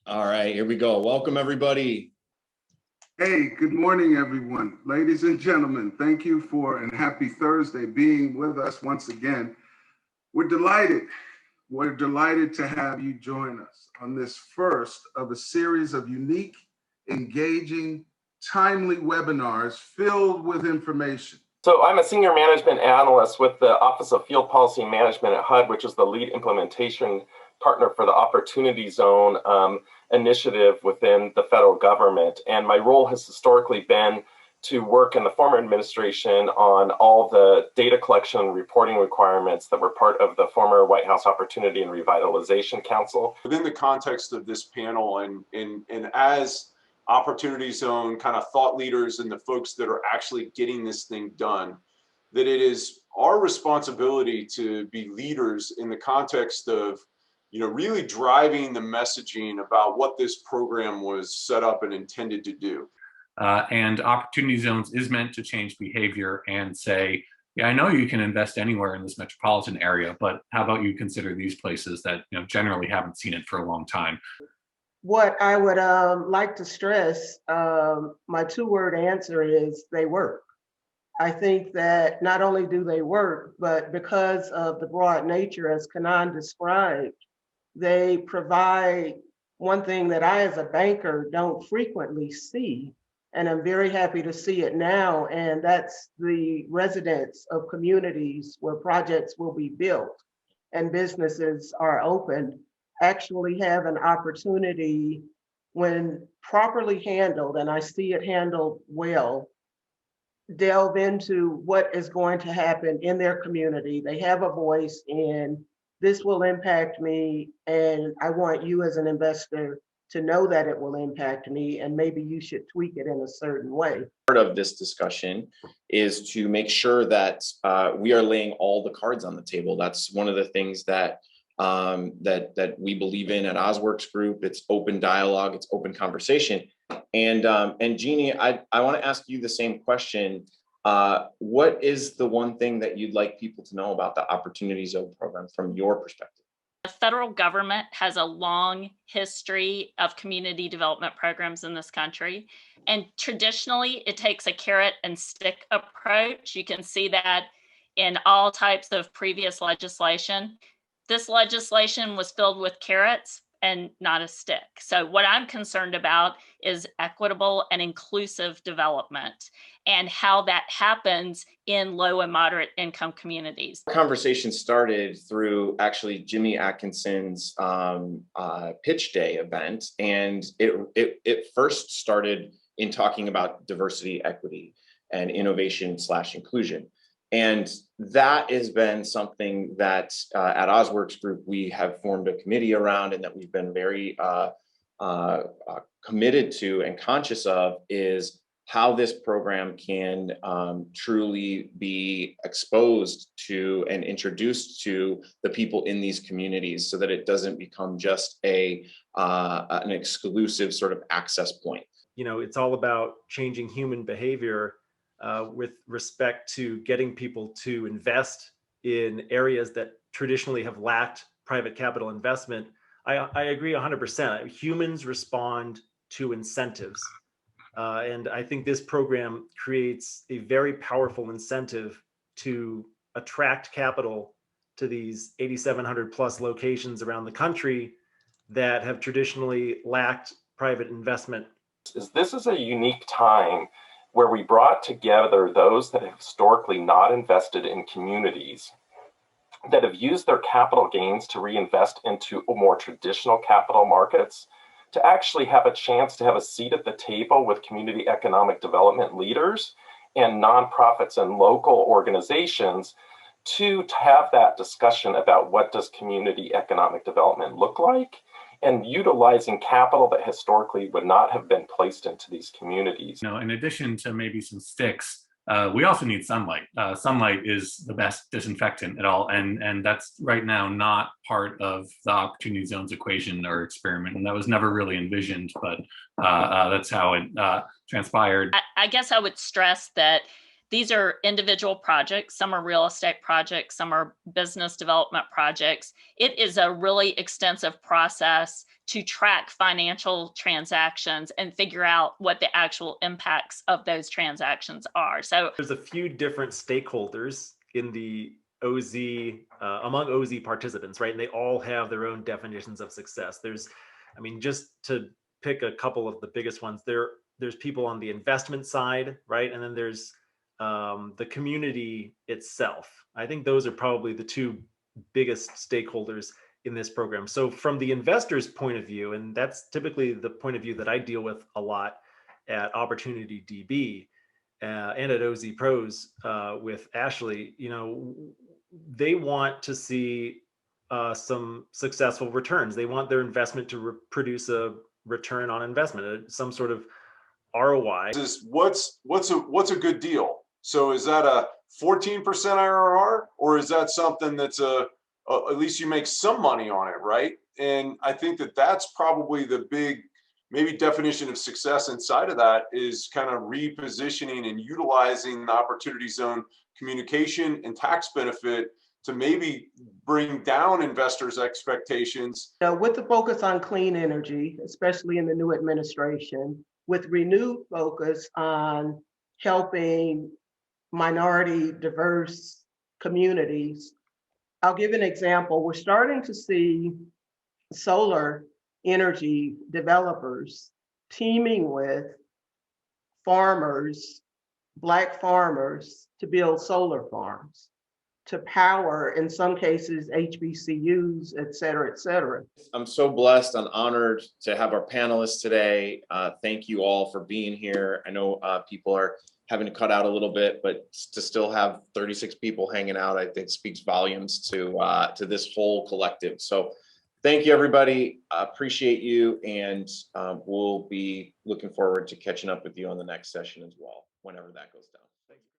All right, here we go. Welcome, everybody. Hey, good morning, everyone. Ladies and gentlemen, thank you for, and happy Thursday, being with us once again. We're delighted. We're delighted to have you join us on this first of a series of unique, engaging, timely webinars filled with information. So I'm a senior management analyst with the Office of Field Policy Management at HUD, which is the lead implementation partner for the Opportunity Zone initiative within the federal government. And my role has historically been to work in the former administration on all the data collection and reporting requirements that were part of the former White House Opportunity and Revitalization Council. Within the context of this panel and as Opportunity Zone kind of thought leaders and the folks that are actually getting this thing done, that it is our responsibility to be leaders in the context of, really driving the messaging about what this program was set up and intended to do. And Opportunity Zones is meant to change behavior and say, yeah, I know you can invest anywhere in this metropolitan area, but how about you consider these places that generally haven't seen it for a long time? What I would like to stress, my two-word answer is they work. I think that not only do they work, but because of the broad nature, as Kanan described, they provide one thing that I as a banker don't frequently see, and I'm very happy to see it now, and that's the residents of communities where projects will be built and businesses are opened actually have an opportunity, when properly handled, and I see it handled well, delve into what is going to happen in their community. They have a voice in this will impact me, and I want you as an investor to know that it will impact me, and maybe you should tweak it in a certain way. Part of this discussion is to make sure that we are laying all the cards on the table. That's one of the things that that we believe in at OzWorks Group. It's open dialogue, it's open conversation. And Jeannie, I want to ask you the same question. What is the one thing that you'd like people to know about the Opportunity Zone program from your perspective? The federal government has a long history of community development programs in this country. And traditionally, it takes a carrot and stick approach. You can see that in all types of previous legislation. This legislation was filled with carrots and not a stick. So what I'm concerned about is equitable and inclusive development and how that happens in low and moderate income communities. The conversation started through actually Jimmy Atkinson's pitch day event. And it first started in talking about diversity, equity, and innovation/inclusion. And that has been something that at OzWorks Group, we have formed a committee around and that we've been very committed to and conscious of, is how this program can truly be exposed to and introduced to the people in these communities so that it doesn't become just an exclusive sort of access point. It's all about changing human behavior with respect to getting people to invest in areas that traditionally have lacked private capital investment. I agree 100%. Humans respond to incentives. And I think this program creates a very powerful incentive to attract capital to these 8,700 plus locations around the country that have traditionally lacked private investment. This is a unique time where we brought together those that have historically not invested in communities, that have used their capital gains to reinvest into more traditional capital markets, to actually have a chance to have a seat at the table with community economic development leaders and nonprofits and local organizations to have that discussion about what does community economic development look like, and utilizing capital that historically would not have been placed into these communities. In addition to maybe some sticks, we also need sunlight. Sunlight is the best disinfectant at all, and that's right now not part of the Opportunity Zones equation or experiment, and that was never really envisioned, but that's how it transpired. I guess I would stress that these are individual projects. Some are real estate projects, some are business development projects. It is a really extensive process to track financial transactions and figure out what the actual impacts of those transactions are. So there's a few different stakeholders in the OZ, among OZ participants, right? And they all have their own definitions of success. There's, I mean, just to pick a couple of the biggest ones, there's people on the investment side, right? And then there's the community itself. I think those are probably the two biggest stakeholders in this program. So from the investor's point of view, and that's typically the point of view that I deal with a lot at Opportunity DB and at OZ Pros with Ashley, you know, they want to see some successful returns. They want their investment to produce a return on investment, some sort of ROI. What's a good deal? So is that a 14% IRR, or is that something that's at least you make some money on it, right? And I think that that's probably the big maybe definition of success inside of that is kind of repositioning and utilizing the opportunity zone communication and tax benefit to maybe bring down investors' expectations. With the focus on clean energy, especially in the new administration, with renewed focus on helping minority diverse communities. I'll give an example. We're starting to see solar energy developers teaming with farmers, Black farmers, to build solar farms, to power, in some cases, HBCUs, et cetera, et cetera. I'm so blessed and honored to have our panelists today. Thank you all for being here. I know people are having to cut out a little bit, but to still have 36 people hanging out, I think speaks volumes to this whole collective. So thank you, everybody. Appreciate you. And we'll be looking forward to catching up with you on the next session as well, whenever that goes down.